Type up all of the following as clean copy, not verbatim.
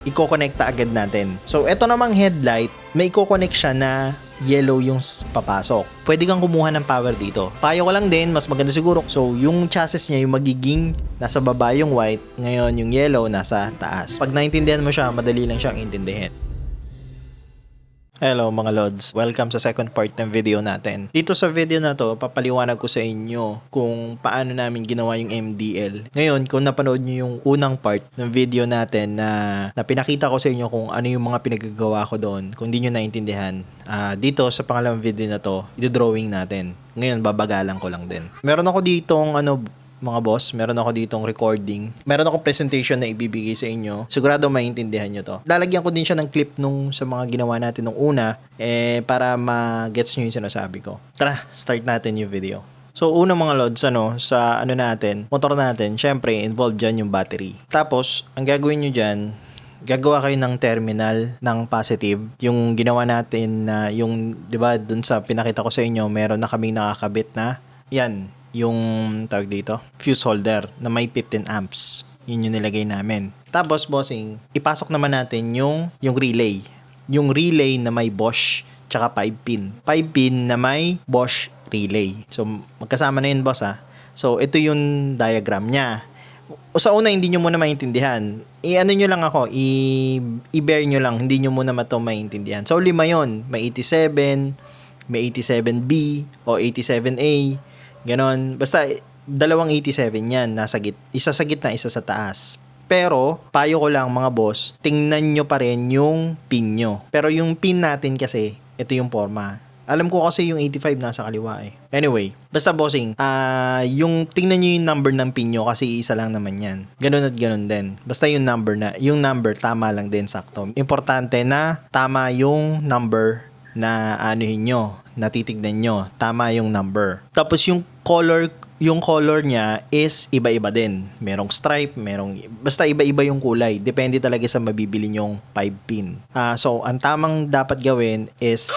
iko-connecta agad natin. So, eto namang headlight, may iko-connect siya na yellow yung papasok. Pwede kang kumuha ng power dito. Payo ko lang din, mas maganda siguro. So, yung chassis niya, yung magiging nasa baba yung white, ngayon yung yellow nasa taas. Pag naintindihan mo siya, madali lang siyang intindihin. Hello mga Lods, welcome sa second part ng video natin. Dito sa video na to, papaliwanag ko sa inyo kung paano namin ginawa yung MDL. Ngayon, kung napanood nyo yung unang part ng video natin na pinakita ko sa inyo kung ano yung mga pinagagawa ko doon, kung di nyo naintindihan, dito sa pangalawang video na to, i-drawing natin. Ngayon, babagalan ko lang din. Meron ako ditong mga boss, meron ako ditong recording. Meron ako presentation na ibibigay sa inyo. Sigurado maintindihan nyo to. Lalagyan ko din siya ng clip sa mga ginawa natin nung una para ma-gets nyo yung sinasabi ko. Tara, start natin yung video. So, unang mga lods, sa motor natin, syempre, involved dyan yung battery. Tapos, ang gagawin nyo dyan, gagawa kayo ng terminal ng positive. Yung ginawa natin na di ba, dun sa pinakita ko sa inyo, meron na kaming nakakabit na, yan, yung tawag dito, fuse holder na may 15 amps. Yun yung nilagay namin. Tapos, bossing, ipasok naman natin yung relay. Yung relay na may Bosch tsaka 5 pin. 5 pin na may Bosch relay. So, magkasama na yun, boss, ha. So, ito yung diagram niya. O sa una, hindi nyo muna maintindihan. I-ano nyo lang ako, i-bear nyo lang, hindi nyo muna maintindihan. So, 5 yun. May 87, may 87B o 87A. Ganon. Basta, dalawang 87 yan. Isa sa gitna, isa sa taas. Pero, payo ko lang mga boss, tingnan nyo pa rin yung pin nyo. Pero yung pin natin kasi, ito yung forma. Alam ko kasi yung 85 nasa kaliwa eh. Anyway, basta bossing, yung tingnan nyo yung number ng pin nyo kasi isa lang naman yan. Ganon at ganon din. Basta yung number tama lang din, sakto. Importante na tama yung number na anuhin nyo, natitignan nyo, tama yung number. Tapos yung color niya is iba-iba din. Merong stripe, basta iba-iba yung kulay. Depende talaga sa mabibili nyong 5 pin. So, ang tamang dapat gawin is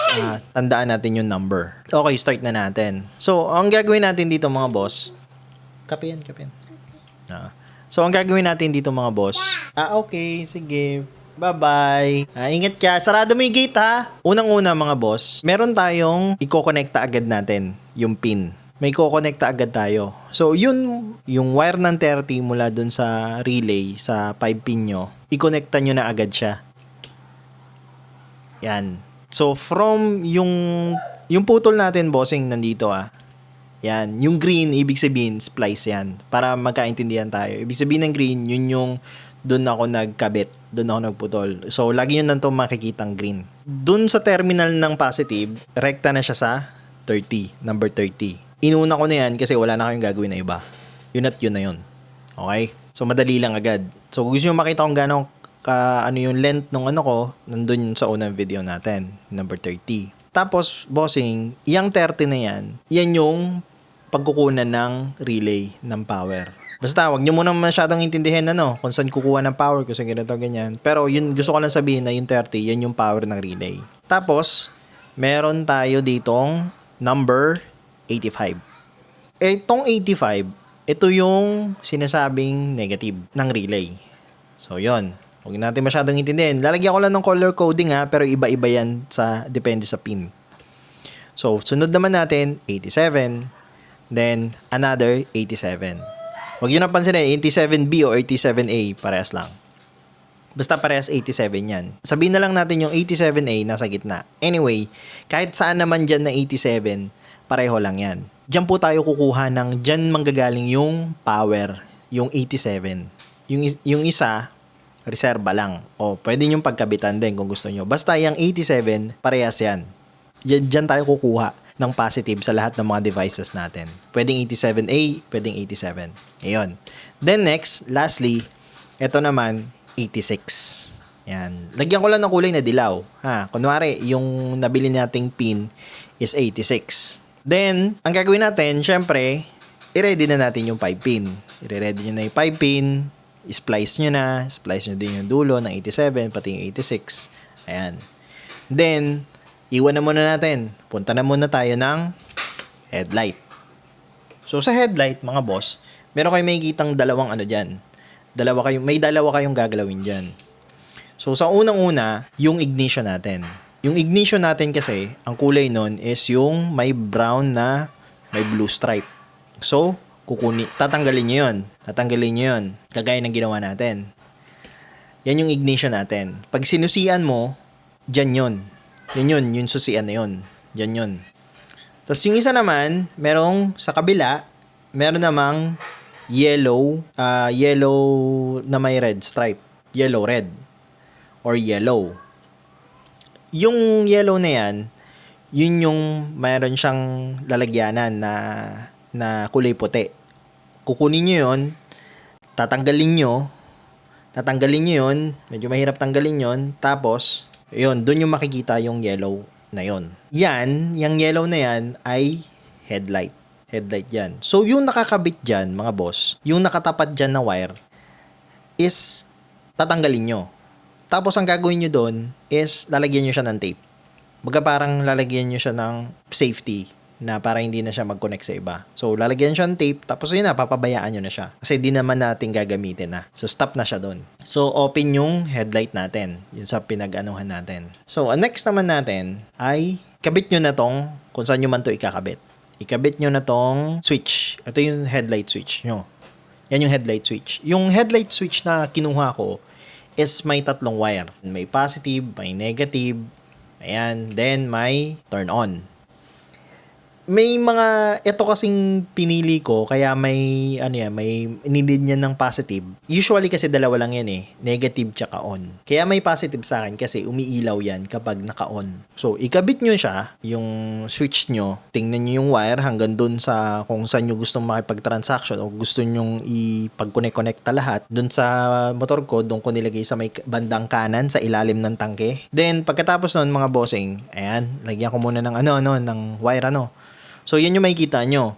tandaan natin yung number. Okay, start na natin. So, ang gagawin natin dito mga boss, kape yan. So, ang gagawin natin dito mga boss, okay, sige. Bye-bye. Ingat ka. Sarado mo yung gate, ha? Unang-una mga boss, meron tayong i-connecta agad natin yung pin. May i-connecta agad tayo. So, yung wire ng 30 mula dun sa relay, sa 5 pin nyo, i-connecta nyo na agad siya. Yan. So, from yung putol natin, bossing, nandito, Yan. Yung green, ibig sabihin, splice yan. Para magkaintindihan tayo. Ibig sabihin ng green, yun yung doon ako nagkabit. Doon ako nagputol. So, lagi yun nanto makikitang green. Doon sa terminal ng positive, rekta na siya sa 30. Number 30. Inuna ko na yan kasi wala na kayong gagawin na iba. Yun at yun na yun. Okay? So, madali lang agad. So, kung gusto nyo makita kung gano'ng yung length ng ko, nandun sa unang video natin. Number 30. Tapos, bossing, yung 30 na yan yung pagkukunan ng relay ng power. Basta, wag nyo muna masyadong intindihin kung saan kukuha ng power, kung saan ganito, ganyan. Pero, yun, gusto ko lang sabihin na yung 30, yan yung power ng relay. Tapos, meron tayo ditong number 85. Itong 85, ito yung sinasabing negative ng relay. So, yun. Huwag natin masyadong intindihin. Lalagyan ko lang ng color coding pero iba-iba yan depende sa pin. So, sunod naman natin, 87. Then, another 87. Huwag yun napansin 87B o 87A, parehas lang. Basta parehas 87 yan. Sabihin na lang natin yung 87A nasa gitna. Anyway, kahit saan naman dyan na 87, pareho lang yan. Diyan po tayo kukuha dyan manggagaling yung power, yung 87. Yung isa, reserva lang. O, pwede yung pagkabitan din kung gusto nyo. Basta yung 87, parehas yan. Diyan tayo kukuha ng positive sa lahat ng mga devices natin. Pwedeng 87A, pwedeng 87. Ayun. Then next, lastly, ito naman, 86. Yan. Lagyan ko lang ng kulay na dilaw. Kunwari, yung nabili nating pin is 86. Then, ang gagawin natin, syempre, i-ready na natin yung 5 pin. I-ready nyo na yung 5 pin, splice nyo din yung dulo ng 87, pati yung 86. Ayan. Then, iwan na muna natin. Punta na muna tayo ng headlight. So, sa headlight, mga boss, meron kayo makikitang dalawang dyan. May dalawa kayong gagalawin dyan. So, sa unang-una, yung ignition natin. Yung ignition natin kasi, ang kulay nun is yung may brown na may blue stripe. So, tatanggalin nyo yun. Tatanggalin nyo yun. Kagaya ng ginawa natin. Yan yung ignition natin. Pag sinusian mo, dyan yun. Yung susian na yun. Dyan yun. Tapos yung isa naman, merong sa kabila, meron namang yellow na may red stripe. Yellow-red. Or yellow. Yung yellow na yan, yun yung mayroon siyang lalagyanan na kulay puti. Kukunin nyo yun, tatanggalin nyo yun, medyo mahirap tanggalin yun, tapos, yun, dun yung makikita yung yellow na yun. Yung yellow na yan ay headlight. Headlight yan. So, yung nakakabit dyan, mga boss, yung nakatapat dyan na wire, is tatanggalin nyo. Tapos, ang gagawin nyo doon is lalagyan nyo siya ng tape. Baga parang lalagyan nyo siya ng safety na para hindi na siya mag-connect sa iba. So, lalagyan siya ng tape, tapos yun na, papabayaan nyo na siya. Kasi di naman natin gagamitin na. So, stop na siya doon. So, open yung headlight natin. Yun sa pinag-anuhan natin. So, ang next naman natin ay kabit nyo na tong kung saan nyo man to ikakabit. Ikabit nyo na tong switch. Ito yung headlight switch nyo. Yan yung headlight switch. Yung headlight switch na kinuha ko is may 3 wire. May positive, may negative, ayan, then may turn on. May ito kasing pinili ko, kaya may nilid niya ng positive. Usually kasi dalawa lang yan negative tsaka on. Kaya may positive sa akin kasi umiilaw yan kapag naka-on. So, ikabit nyo siya, yung switch nyo, tingnan nyo yung wire hanggang dun sa kung saan nyo gustong makipag-transaction o gusto nyong ipag-connect-connecta lahat. Dun sa motor ko, dun ko nilagay sa may bandang kanan sa ilalim ng tangke. Then, pagkatapos nun mga bossing, ayan, lagyan ko muna ng ng wire So, yan yung makikita nyo.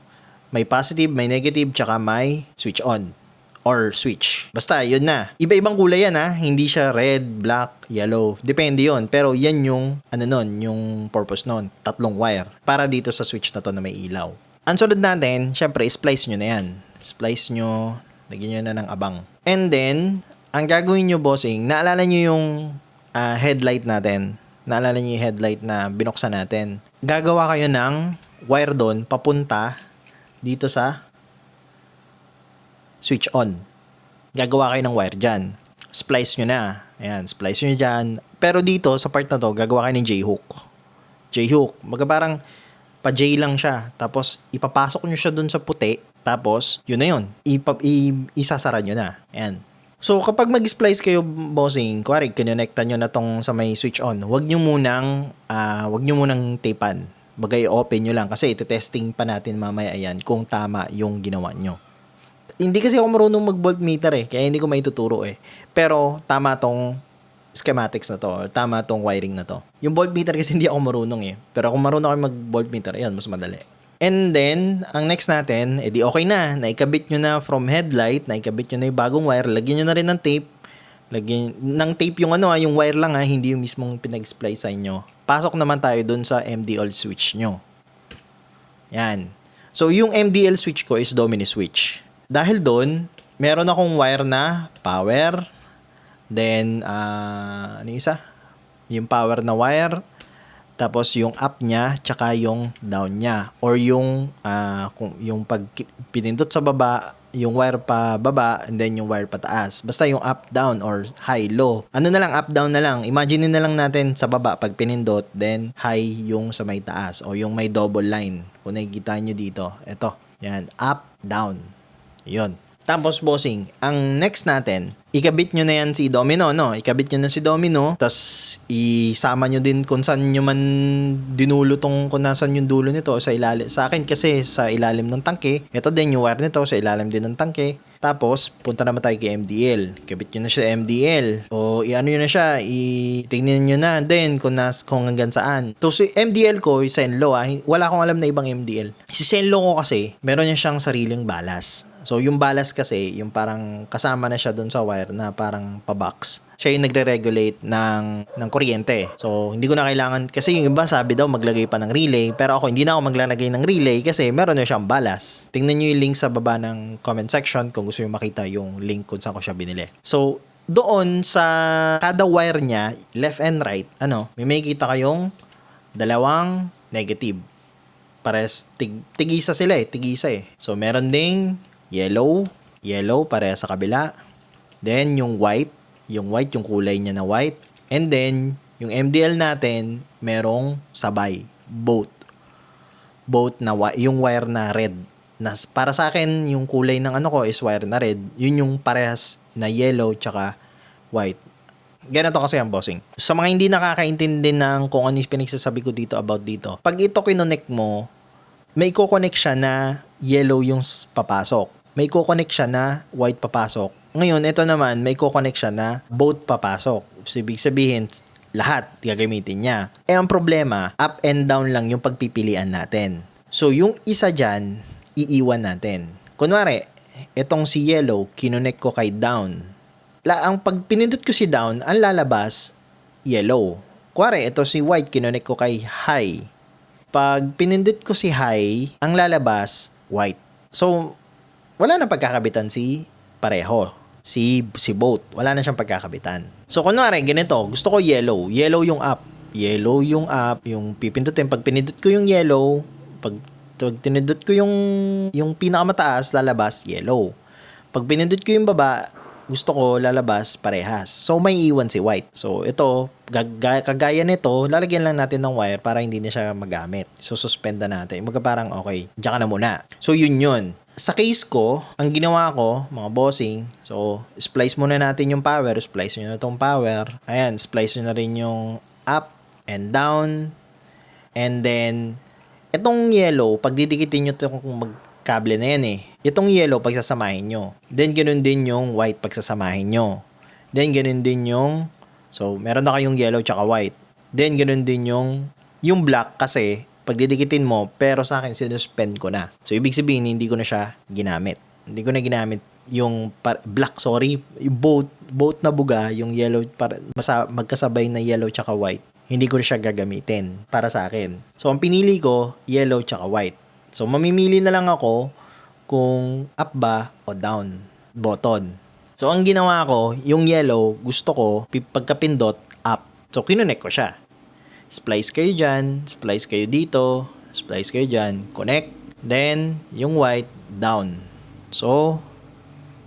May positive, may negative, tsaka may switch on. Or switch. Basta, yun na. Iba-ibang kulay yan Hindi siya red, black, yellow. Depende yun. Pero yan yung, yung purpose nun. 3 wire. Para dito sa switch na to na may ilaw. Ang sunod natin, syempre, splice nyo na yan. Splice nyo, lagyan nyo na ng abang. And then, ang gagawin nyo, bossing, naalala nyo yung headlight natin. Naalala nyo yung headlight na binuksan natin. Gagawa kayo ng wire doon papunta dito sa switch on. Gagawa kayo ng wire dyan. Splice nyo na. Ayan, splice nyo dyan. Pero dito, sa part na to, gagawa kayo ng J-hook. J-hook. Parang pa-J lang siya. Tapos, ipapasok nyo siya doon sa puti. Tapos, yun na yun. Isasara nyo na. Ayan. So, kapag mag-splice kayo, bossing, kuwari, kinonekta nyo na tong sa may switch on, wag nyo munang tapean. Bagay open nyo lang kasi ite-testing pa natin mamaya yan kung tama yung ginawa nyo. Hindi kasi ako marunong mag-voltmeter kaya hindi ko maituturo Pero tama tong schematics na to or tama tong wiring na to. Yung voltmeter kasi hindi ako marunong Pero kung marunong ako mag-voltmeter, yan, mas madali. And then, ang next natin, edi okay na. Naikabit nyo na from headlight, naikabit nyo na yung bagong wire, lagyan nyo na rin ng tape. Lagyan ng tape yung yung wire lang hindi yung mismong pinag-splice sa inyo. Pasok naman tayo dun sa MDL switch nyo. Yan. So, yung MDL switch ko is Domini switch. Dahil dun, meron akong wire na power. Then, ano isa? Yung power na wire. Tapos, yung up niya, tsaka yung down niya. Or yung pag pinindot sa baba, yung wire pa baba, and then yung wire pa taas. Basta yung up, down, or high, low. Ano na lang, up, down na lang. Imagine na lang natin sa baba, pag pinindot, then high yung sa may taas, o yung may double line. Kung nakikita nyo dito, ito. Yan, up, down. Yun. Tapos, bossing, ang next natin, ikabit nyo na yan si Domino, Ikabit nyo na si Domino, tas isama nyo din kung saan nyo man dinulo kung nasan yung dulo nito sa ilalim. Sa akin kasi sa ilalim ng tangke. Ito din yung wire nito sa ilalim din ng tangke. Tapos, punta naman tayo kay MDL. Ikabit nyo na siya MDL. O, iano nyo na siya, itignan nyo na din kung hanggang saan. So, si MDL ko, sa Senlo, wala akong alam na ibang MDL. Si Senlo ko kasi, meron niya siyang sariling balas. So, yung balas kasi, yung parang kasama na siya dun sa wire na parang pa-box. Siya yung nagre-regulate ng kuryente. So, hindi ko na kailangan, kasi yung iba sabi daw maglagay pa ng relay, pero ako hindi na ako maglalagay ng relay kasi meron na siyang balas. Tingnan nyo yung link sa baba ng comment section kung gusto nyo makita yung link kung saan ko siya binili. So, doon sa kada wire niya, left and right, may makikita kayong dalawang negative. Pares tigisa sila tigisa eh. So meron ding yellow pareha sa kabila. Then yung white yung kulay niya na white. And then yung MDL natin merong sabay, both na yung wire na red. Para sa akin yung kulay ng ko is wire na red. Yun yung parehas na yellow tsaka white. Ganito kasi ang bossing. Sa mga hindi nakakaintindi ng kung ano yung pinagsasabi ko dito about dito, pag ito kinonect mo, may ko-connect siya na yellow yung papasok. May ko-connect siya na white papasok. Ngayon, ito naman, may ko-connect siya na both papasok. So, ibig sabihin, lahat gagamitin niya. Ang problema, up and down lang yung pagpipilian natin. So, yung isa dyan, iiwan natin. Kunwari, itong si yellow, kinonect ko kay down. Ang pag pinindot ko si down, ang lalabas, yellow. Kuwari, ito si white, kinonect ko kay high. Pag pinindot ko si high, ang lalabas, white. So, wala na pagkakabitan si pareho. Si both. Wala na siyang pagkakabitan. So, kunwari, ganito, gusto ko yellow. Yellow yung up. Yung pipindutin. Pag pinindot ko yung yellow, pag pinindot ko yung pinakamataas, lalabas, yellow. Pag pinindot ko yung baba, gusto ko lalabas parehas. So, may iwan si white. So, ito, kagaya nito, lalagyan lang natin ng wire para hindi na siya magamit. So, suspenda natin. Parang, okay, diyan ka na muna. So, yun. Sa case ko, ang ginawa ko, mga bossing, so, splice muna natin yung power. Splice nyo na itong power. Ayan, splice nyo na rin yung up and down. And then, itong yellow, pag didikitin nyo itong kable na yan eh. Itong yellow pagsasamahin nyo. Then, ganun din yung white pagsasamahin nyo. Then, ganun din yung, so, meron na kayong yellow tsaka white. Then, ganun din yung black kasi, pag didikitin mo, pero sa akin, sinuspend ko na. So, ibig sabihin, hindi ko na siya ginamit. Hindi ko na ginamit yung black, yung both na buga, yung yellow, magkasabay na yellow tsaka white. Hindi ko na siya gagamitin para sa akin. So, ang pinili ko, yellow tsaka white. So, mamimili na lang ako kung up ba o down button. So, ang ginawa ko, yung yellow, gusto ko, pagkapindot, up. So, kinonect ko siya. Splice kayo dyan, splice kayo dito, splice kayo dyan, connect. Then, yung white, down. So,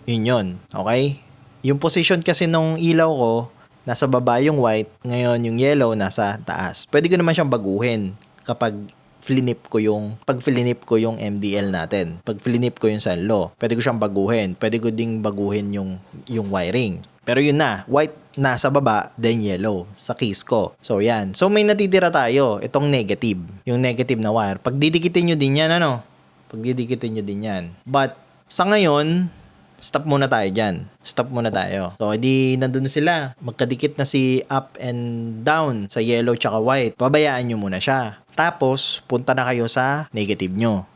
yun. Okay? Yung position kasi nung ilaw ko, nasa baba yung white, ngayon yung yellow, nasa taas. Pwede ko naman siyang baguhin kapag pag flinip ko yung MDL natin. Pag flinip ko yung Sanlo, pwede ko siyang baguhin. Pwede ko ding baguhin yung wiring. Pero yun na, white nasa baba, then yellow sa case ko. So yan. So may natitira tayo, itong negative. Yung negative na wire. Pag didikitin nyo din yan, Pag didikitin nyo din yan. But sa ngayon, stop muna tayo dyan. Stop muna tayo. So, edi nandun na sila. Magkadikit na si up and down sa yellow tsaka white. Pabayaan nyo muna siya. Tapos, punta na kayo sa negative nyo.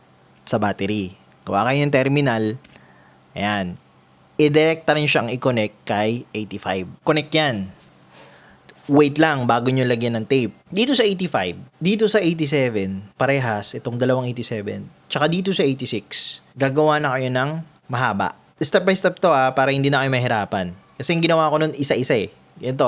Sa battery. Gawa kayo yung terminal. Ayan. I-directa rin siyang i-connect kay 85. Connect yan. Wait lang bago nyo lagyan ng tape. Dito sa 85, dito sa 87, parehas itong dalawang 87. Tsaka dito sa 86, gagawa na kayo ng mahaba. Step by step to para hindi na kayo mahirapan. Kasi yung ginawa ko nun isa-isa eh. Ganito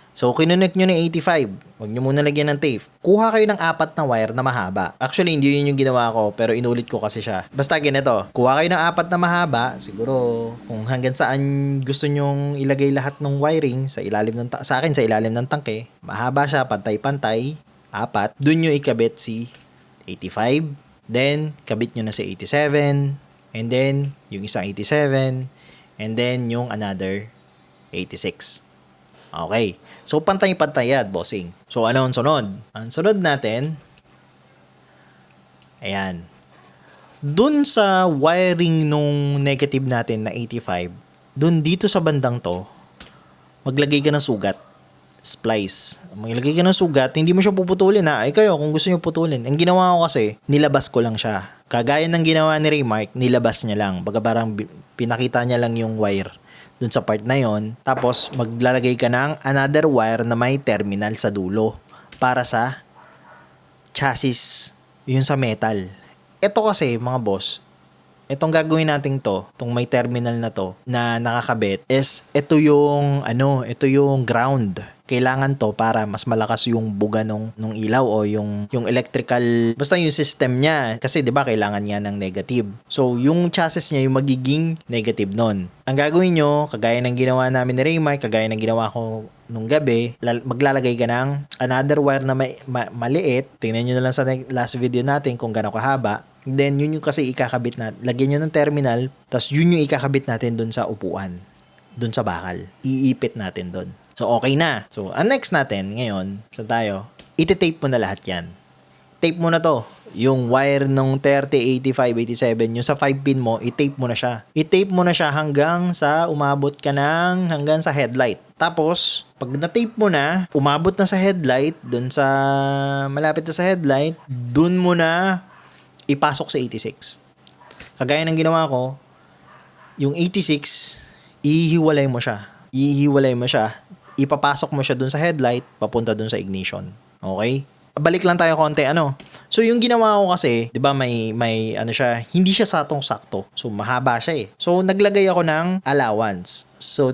So, kinonect nyo na 85. Huwag nyo muna lagyan ng tape. Kuha kayo ng 4 na wire na mahaba. Actually, hindi yun yung ginawa ko, pero inulit ko kasi siya. Basta ganito. Kuha kayo ng 4 na mahaba. Siguro, kung hanggang saan gusto nyong ilagay lahat ng wiring sa ilalim ng sa akin, sa ilalim ng tangke. Mahaba siya, pantay-pantay. 4. Doon nyo ikabit si 85. Then, kabit nyo na si 87. And then, yung isang 87. And then, yung another 86. Okay. So, pantay-pantay yan, bossing. So, ano ang sunod? Ang sunod natin, ayan. Dun sa wiring nung negative natin na 85, dun dito sa bandang to, maglagay ka ng sugat. Splice. Maglagay ka ng sugat, hindi mo siya puputulin Ay kayo, kung gusto nyo putulin. Ang ginawa ko kasi, nilabas ko lang siya. Kagaya ng ginawa ni Raymark, nilabas niya lang. Baga parang pinakita niya lang yung wire dun sa part na yon. Tapos, maglalagay ka ng another wire na may terminal sa dulo para sa chassis, yun sa metal. Ito kasi, mga boss, itong gagawin natin itong may terminal na to na nakakabit is ito yung ground. Kailangan to para mas malakas yung buga nung ilaw o yung electrical, basta yung system niya. Kasi 'di ba kailangan niya ng negative. So yung chassis niya yung magiging negative nun. Ang gagawin nyo, kagaya ng ginawa namin ni Raymar, kagaya ng ginawa ko nung gabi, maglalagay ka ng another wire na maliit. Tingnan nyo na lang sa last video natin kung gaano kahaba. Then yun yung kasi ikakabit natin. Lagyan nyo ng terminal, tapos yun yung ikakabit natin dun sa upuan, dun sa bakal. Iipit natin dun. So, okay na. So, ang next natin ngayon, saan tayo? Iti-tape mo na lahat yan. Tape mo na to. Yung wire nung 30, 85, 87, yung sa 5-pin mo, i-tape mo na siya. I-tape mo na siya hanggang sa umabot ka hanggang sa headlight. Tapos, pag na-tape mo na, umabot na sa headlight, dun sa, malapit na sa headlight, dun mo na ipasok sa 86. Kagaya ng ginawa ko, yung 86, ihiwalay mo siya. Ipapasok mo siya dun sa headlight, papunta dun sa ignition. Okay? Balik lang tayo konti, So, yung ginawa ko kasi, di ba may siya, hindi siya satong-sakto. So, mahaba siya eh. So, naglagay ako ng allowance. So,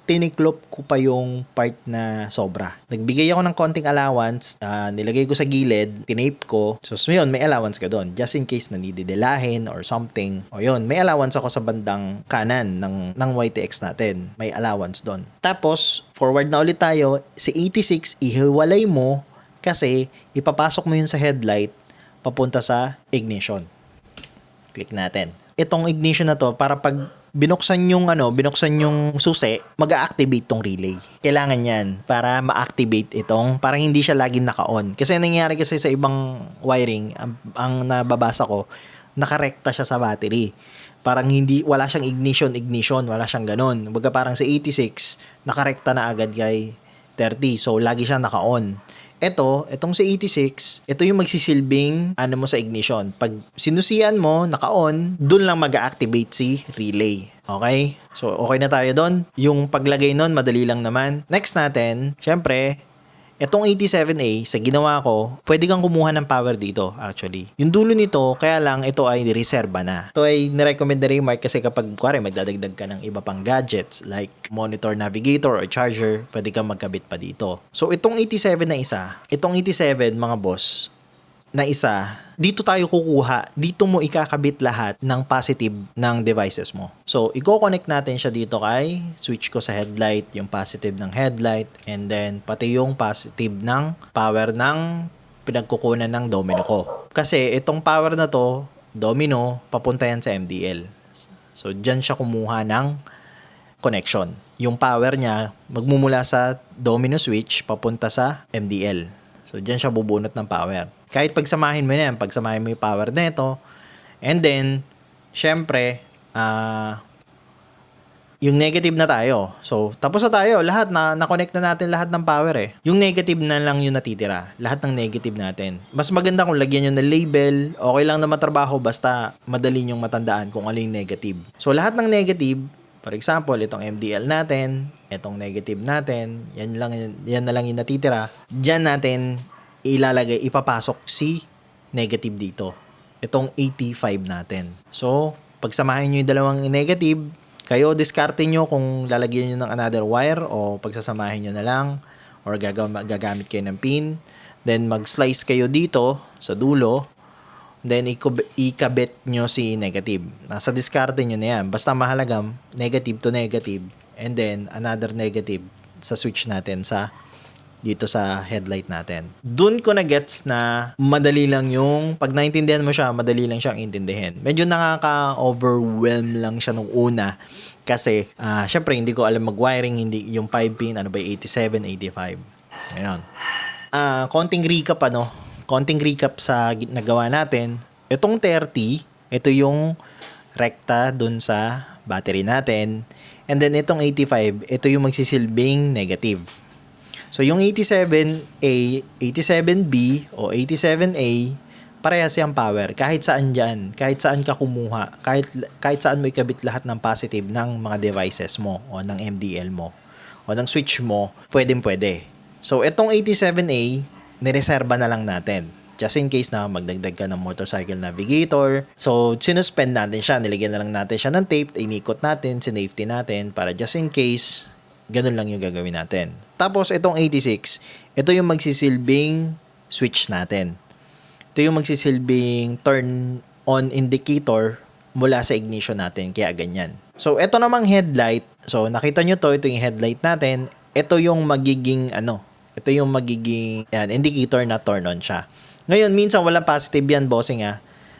tiniklop ko pa yung part na sobra. Nagbigay ako ng konting allowance, nilagay ko sa gilid, tinape ko. So, yun, may allowance ka doon. Just in case na nididelahin or something. O yun, may allowance ako sa bandang kanan ng YTX natin. May allowance doon. Tapos, forward na ulit tayo. Si 86, ihiwalay mo kasi ipapasok mo yun sa headlight papunta sa ignition. Click natin. Itong ignition na to, para pag binuksan yung susi, mag-a-activate tong relay. Kailangan yan para ma-activate itong, para hindi siya laging naka-on. Kasi nangyayari kasi sa ibang wiring, ang nababasa ko, nakarekta siya sa battery. Parang wala siyang ignition, wala siyang ganon. Baga parang sa 86, nakarekta na agad kay 30. So, lagi siyang naka-on. Itong sa 86, ito yung magsisilbing mo sa ignition. Pag sinusian mo, naka-on, dun lang mag-activate si relay. Okay? So, okay na tayo doon. Yung paglagay nun, madali lang naman. Next natin, syempre, itong 87A, sa ginawa ko, pwede kang kumuha ng power dito, actually. Yung dulo nito, kaya lang, ito ay reserva na. Ito ay nirecommend na Raymar kasi kapag, kuwari, magdadagdag ka ng iba pang gadgets, like monitor navigator or charger, pwede kang magkabit pa dito. So, itong 87 na isa, itong 87, mga boss, na isa, dito tayo kukuha, dito mo ikakabit lahat ng positive ng devices mo. So, i-connect natin siya dito kay switch ko sa headlight, yung positive ng headlight, and then pati yung positive ng power ng pinagkukunan ng domino ko. Kasi itong power na to, domino, papunta yan sa MDL. So, dyan siya kumuha ng connection. Yung power niya, magmumula sa domino switch, papunta sa MDL. So, dyan siya bubunot ng power. Kahit pagsamahin mo na yan, pagsamahin mo yung power nito, and then, syempre, yung negative na tayo. So, tapos na tayo. Lahat na-connect na natin lahat ng power eh. Yung negative na lang yung natitira. Lahat ng negative natin. Mas maganda kung lagyan nyo ng label. Okay lang na matrabaho basta madali nyong matandaan kung ano yung negative. So, lahat ng negative, for example, itong MDL natin, itong negative natin, yan na lang yung natitira. Diyan natin ilalagay, ipapasok si negative dito. Itong 85 natin. So, pagsamahin nyo yung dalawang negative, kayo diskarte nyo kung lalagyan nyo ng another wire o pagsasamahin nyo na lang or gagamit kayo ng pin. Then, mag-slice kayo dito sa dulo. Then, ikabit nyo si negative. Nasa diskarte nyo na yan. Basta mahalaga, negative to negative. And then, another negative sa switch natin dito sa headlight natin. Doon ko na gets na madali lang yung, pag naintindihan mo siya, madali lang siyang intindihin. Medyo nakaka-overwhelm lang siya nung una. Kasi, syempre, hindi ko alam mag-wiring, hindi yung 5-pin, 87, 85. Ayun. Konting recap, konting recap sa nagawa natin. Itong 30, ito yung rekta dun sa battery natin. And then itong 85, ito yung magsisilbing negative. So yung 87A, 87B o 87A, parehas yung power. Kahit saan dyan, kahit saan ka kumuha, kahit saan mo ikabit lahat ng positive ng mga devices mo o ng MDL mo o ng switch mo, pwede. So itong 87A, nireserba na lang natin. just in case na magdagdag ka ng motorcycle navigator. So, sinuspend natin siya. Nilagyan na lang natin siya ng tape, inikot natin, sinafety natin para just in case, ganun lang yung gagawin natin. Tapos, itong 86, ito yung magsisilbing switch natin. Ito yung magsisilbing turn on indicator mula sa ignition natin, kaya ganyan. So, ito namang headlight. So, nakita nyo to, ito yung headlight natin. Ito yung magiging, ito yung magiging indicator na turn on siya. Ngayon, minsan walang positive yan, bossing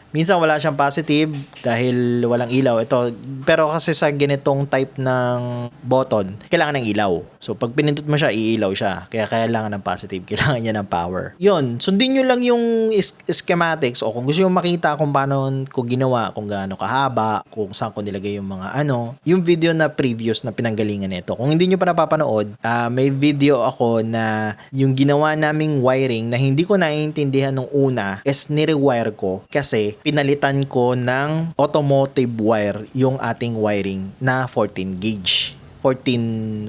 Minsan wala siyang positive dahil walang ilaw. Ito, pero kasi sa ganitong type ng button, kailangan ng ilaw. So, pag pinindot mo siya, iilaw siya. Kaya kailangan ng positive. Kailangan niya ng power. Yun, sundin nyo lang yung schematics o kung gusto nyo makita kung paano ko ginawa, kung gaano kahaba, kung saan ko nilagay yung mga yung video na previous na pinanggalingan nito. Kung hindi nyo pa napapanood, may video ako na yung ginawa naming wiring na hindi ko naiintindihan nung una is nirewire ko kasi pinalitan ko ng automotive wire yung ating wiring na 14 gauge. 14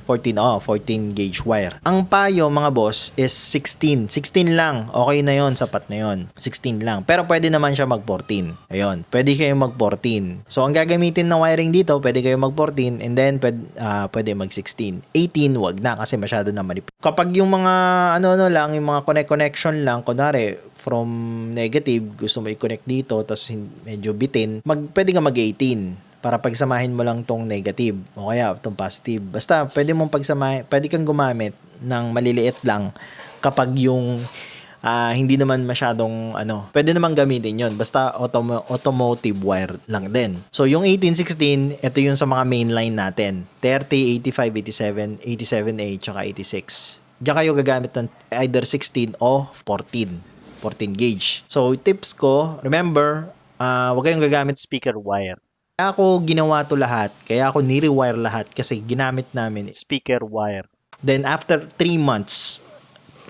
gauge wire. Ang payo mga boss is 16. 16 lang. Okay na yon, sapat na yon. 16 lang. Pero pwede naman siya mag 14. Ayun, pwede kayo mag 14. So ang gagamitin na wiring dito, pwede kayo mag 14 and then pwede mag 16. 18 wag na kasi masyado na manipis. Kapag yung mga lang, yung mga connection lang, kunwari from negative, gusto mo i-connect dito, tapos medyo bitin, pwede ka mag-18 para pagsamahin mo lang tong negative o kaya tong positive. Basta pwede mong pagsamahin, pwede kang gumamit ng maliliit lang kapag yung hindi naman masyadong pwede naman gamitin yon. Basta automotive wire lang din. So yung 1816, ito yung sa mga mainline natin. 30, 85, 87, 87A, tsaka 86. Diyan kayo gagamit ng either 16 o 14 gauge. So, tips ko, remember, huwag kayong gagamit speaker wire. Kaya ako ginawa to lahat, kaya ako ni-rewire lahat kasi ginamit namin speaker wire. Then, after 3 months,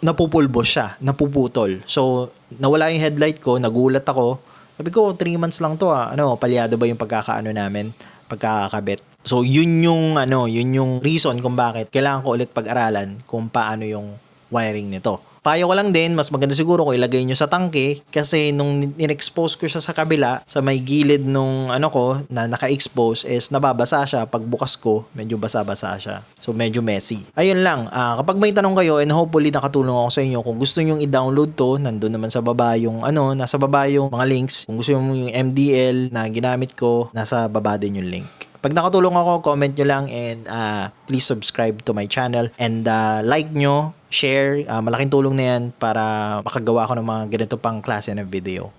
napupulbo siya, napuputol. So, nawala yung headlight ko, nagulat ako. Sabi ko, 3 months lang to palyado ba yung pagkakakabit. So, yun yung reason kung bakit kailangan ko ulit pag-aralan kung paano yung wiring nito. Payo ko lang din, mas maganda siguro kung ilagay nyo sa tangke kasi nung in-expose ko siya sa kabila, sa may gilid nung ko na naka-expose is nababasa siya. Pag bukas ko, medyo basa-basa siya. So, medyo messy. Ayun lang. Kapag may tanong kayo and hopefully nakatulong ako sa inyo, kung gusto nyo i-download to, nandun naman sa baba yung nasa baba yung mga links. Kung gusto nyo yung MDL na ginamit ko, nasa baba din yung link. Pag nakatulong ako, comment nyo lang and please subscribe to my channel and like nyo, share. Malaking tulong na yan para makagawa ko ng mga ganito pang klase ng video.